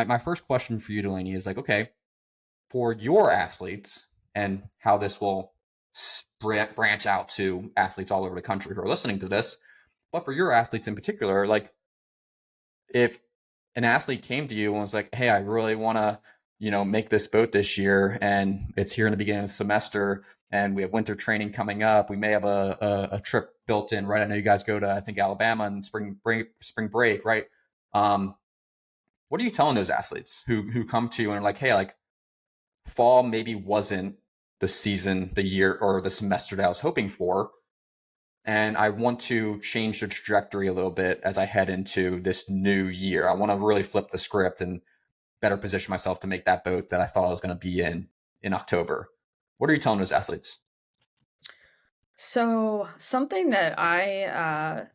my first question for you, Delaney, is like, okay, for your athletes and how this will branch out to athletes all over the country who are listening to this, but for your athletes in particular, like if an athlete came to you and was like, hey, I really want to, make this boat this year, and it's here in the beginning of the semester, and we have winter training coming up. We may have a trip built in, right? I know you guys go to, I think, Alabama and spring break, right? What are you telling those athletes who come to you and are like, hey, like fall maybe wasn't the season, the year, or the semester that I was hoping for, and I want to change the trajectory a little bit as I head into this new year. I want to really flip the script and better position myself to make that boat that I thought I was going to be in October. What are you telling those athletes? So something that I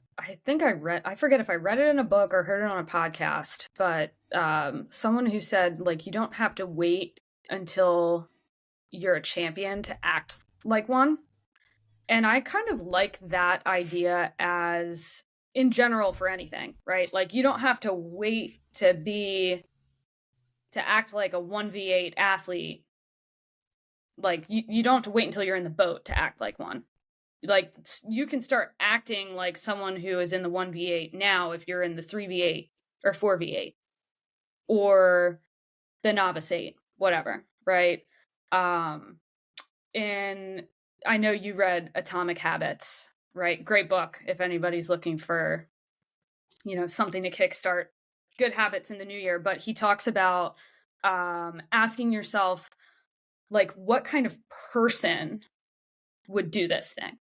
think I read, I forget if I read it in a book or heard it on a podcast, but someone who said, like, you don't have to wait until you're a champion to act like one. And I kind of like that idea as in general for anything, right? Like, you don't have to wait to act like a 1v8 athlete. Like, you don't have to wait until you're in the boat to act like one. Like, you can start acting like someone who is in the 1v8 now if you're in the 3v8 or 4v8 or the novice 8, whatever, right? And I know you read Atomic Habits, right? Great book if anybody's looking for, something to kickstart good habits in the new year. But he talks about asking yourself, like, what kind of person would do this thing,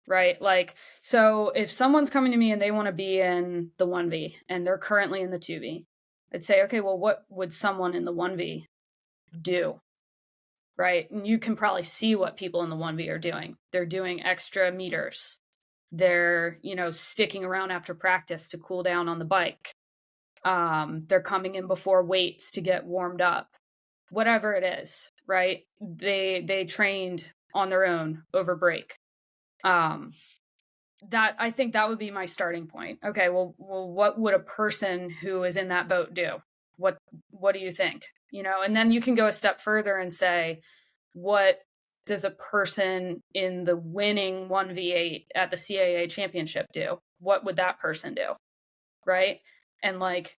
right? Like, so if someone's coming to me and they want to be in the 1v and they're currently in the 2v, I'd say, okay, well, what would someone in the 1v do? Right? And you can probably see what people in the 1v are doing. They're doing extra meters. They're, sticking around after practice to cool down on the bike. They're coming in before weights to get warmed up. Whatever it is, right? They trained on their own over break. That, I think that would be my starting point. Okay, well, what would a person who is in that boat do? What do you think? And then you can go a step further and say, what does a person in the winning 1v8 at the CAA championship do? What would that person do? Right? And like,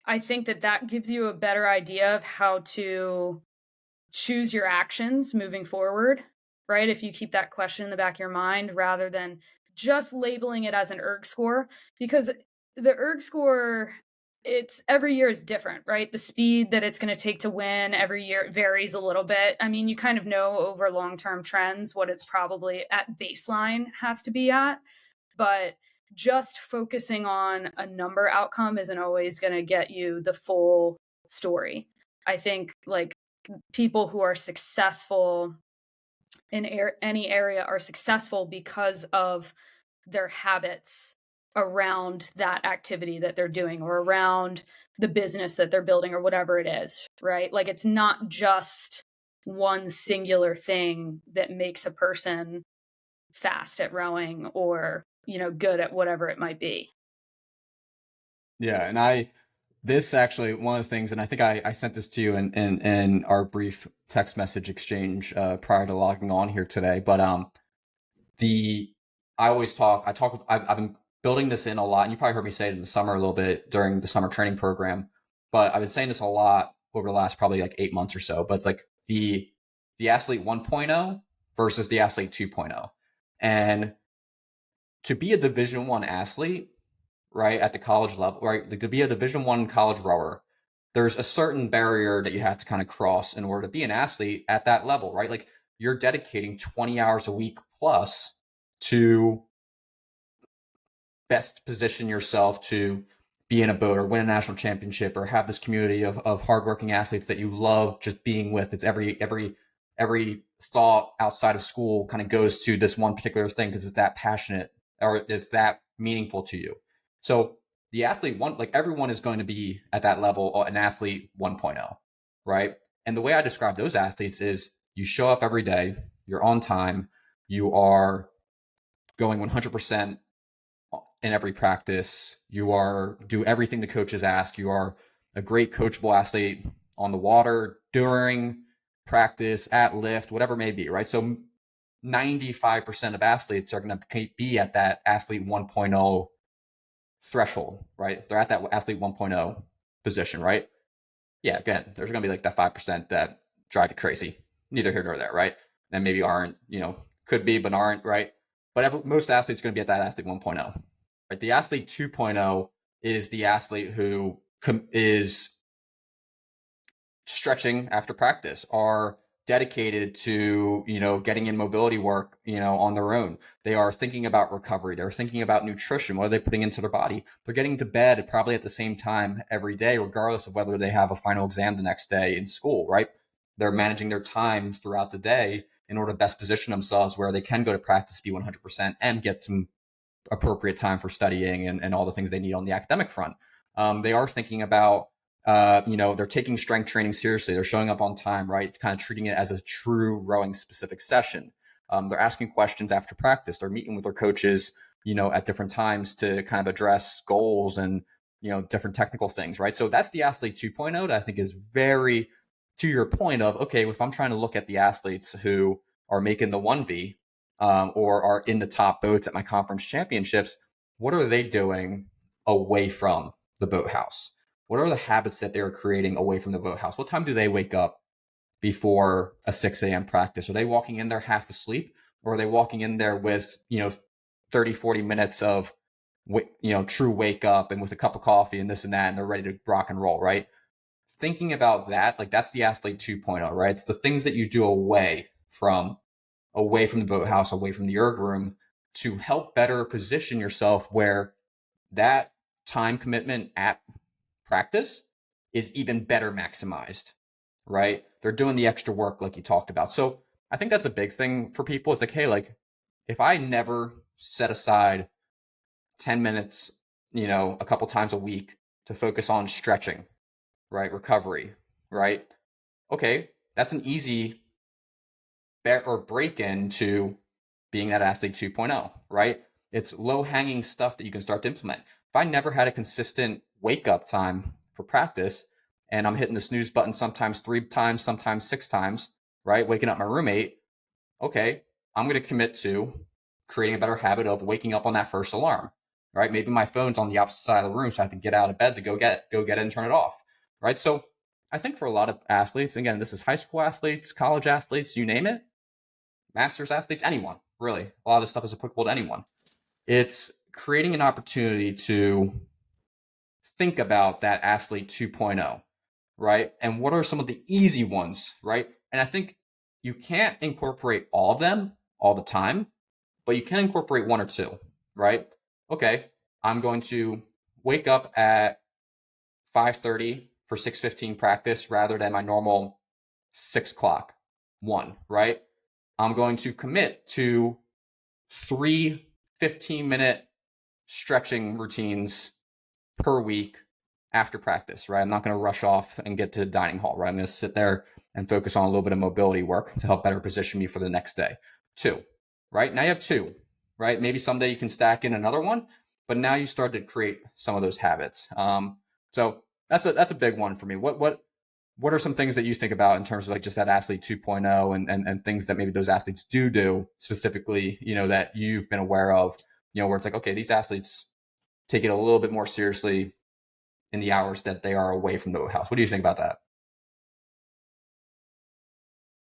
I think that gives you a better idea of how to choose your actions moving forward, right? If you keep that question in the back of your mind rather than just labeling it as an ERG score, because the ERG score, it's every year is different, right? The speed that it's going to take to win every year varies a little bit. I mean, you kind of know over long-term trends what it's probably at baseline has to be at, but just focusing on a number outcome isn't always going to get you the full story. I think like people who are successful in any area are successful because of their habits around that activity that they're doing or around the business that they're building or whatever it is, right? Like, it's not just one singular thing that makes a person fast at rowing or, good at whatever it might be. Yeah. And this actually, one of the things, and I think I sent this to you in our brief text message exchange prior to logging on here today, but I've been building this in a lot, and you probably heard me say it in the summer a little bit during the summer training program, but I've been saying this a lot over the last probably like 8 months or so, but it's like the athlete 1.0 versus the athlete 2.0. And to be a Division I athlete, right, at the college level, right, like to be a Division I college rower, there's a certain barrier that you have to kind of cross in order to be an athlete at that level, right? Like, you're dedicating 20 hours a week plus to best position yourself to be in a boat or win a national championship or have this community of hardworking athletes that you love just being with. It's every thought outside of school kind of goes to this one particular thing because it's that passionate or it's that meaningful to you. So the athlete one, like everyone is going to be at that level, an athlete 1.0, right? And the way I describe those athletes is you show up every day, you're on time, you are going 100% in every practice, you are do everything the coaches ask, you are a great coachable athlete on the water, during practice, at lift, whatever it may be, right? So 95% of athletes are going to be at that athlete 1.0 threshold, right? They're at that athlete 1.0 position, right? Yeah, again, there's going to be like that 5% that drive you crazy. Neither here nor there, right? And maybe aren't, could be, but aren't, right? But most athletes are going to be at that athlete 1.0, right? The athlete 2.0 is the athlete who is stretching after practice, are dedicated to getting in mobility work on their own. They are thinking about recovery, they're thinking about nutrition, what are they putting into their body. They're getting to bed probably at the same time every day, regardless of whether they have a final exam the next day in school, right? They're managing their time throughout the day in order to best position themselves where they can go to practice, be 100%, and get some appropriate time for studying and all the things they need on the academic front. They are thinking about they're taking strength training seriously. They're showing up on time, right? Kind of treating it as a true rowing specific session. They're asking questions after practice. They're meeting with their coaches, at different times to kind of address goals and, different technical things, right? So that's the athlete 2.0 that I think is very, to your point of, okay, if I'm trying to look at the athletes who are making the 1V or are in the top boats at my conference championships, what are they doing away from the boathouse? What are the habits that they're creating away from the boathouse? What time do they wake up before a 6 a.m. practice? Are they walking in there half asleep, or are they walking in there with, 30, 40 minutes of, true wake up and with a cup of coffee and this and that, and they're ready to rock and roll, right? Thinking about that, like that's the athlete 2.0, right? It's the things that you do away from the boathouse, away from the erg room to help better position yourself where that time commitment at practice is even better maximized, right? They're doing the extra work like you talked about. So I think that's a big thing for people. It's like, hey, like if I never set aside 10 minutes, a couple times a week to focus on stretching, right? Recovery, right? Okay, that's an easy break into being that athlete 2.0, right? It's low hanging stuff that you can start to implement. If I never had a consistent wake up time for practice and I'm hitting the snooze button sometimes 3 times, sometimes 6 times, right? Waking up my roommate, okay, I'm going to commit to creating a better habit of waking up on that first alarm, right? Maybe my phone's on the opposite side of the room, so I have to get out of bed to go get it and turn it off, right? So I think for a lot of athletes, again, this is high school athletes, college athletes, you name it, masters athletes, anyone, really. A lot of this stuff is applicable to anyone. It's creating an opportunity to think about that athlete 2.0, right? And what are some of the easy ones, right? And I think you can't incorporate all of them all the time, but you can incorporate one or two, right? Okay, I'm going to wake up at 5:30 for 6:15 practice rather than my normal 6 o'clock one, right? I'm going to commit to 3 15-minute stretching routines per week after practice, right? I'm not going to rush off and get to the dining hall, right? I'm going to sit there and focus on a little bit of mobility work to help better position me for the next day. 2, right? Now you have 2, right? Maybe someday you can stack in another one, but now you start to create some of those habits. So that's a big one for me. What are some things that you think about in terms of like just that athlete 2.0 and things that maybe those athletes do specifically, that you've been aware of, where it's like, okay, these athletes take it a little bit more seriously in the hours that they are away from the house. What do you think about that?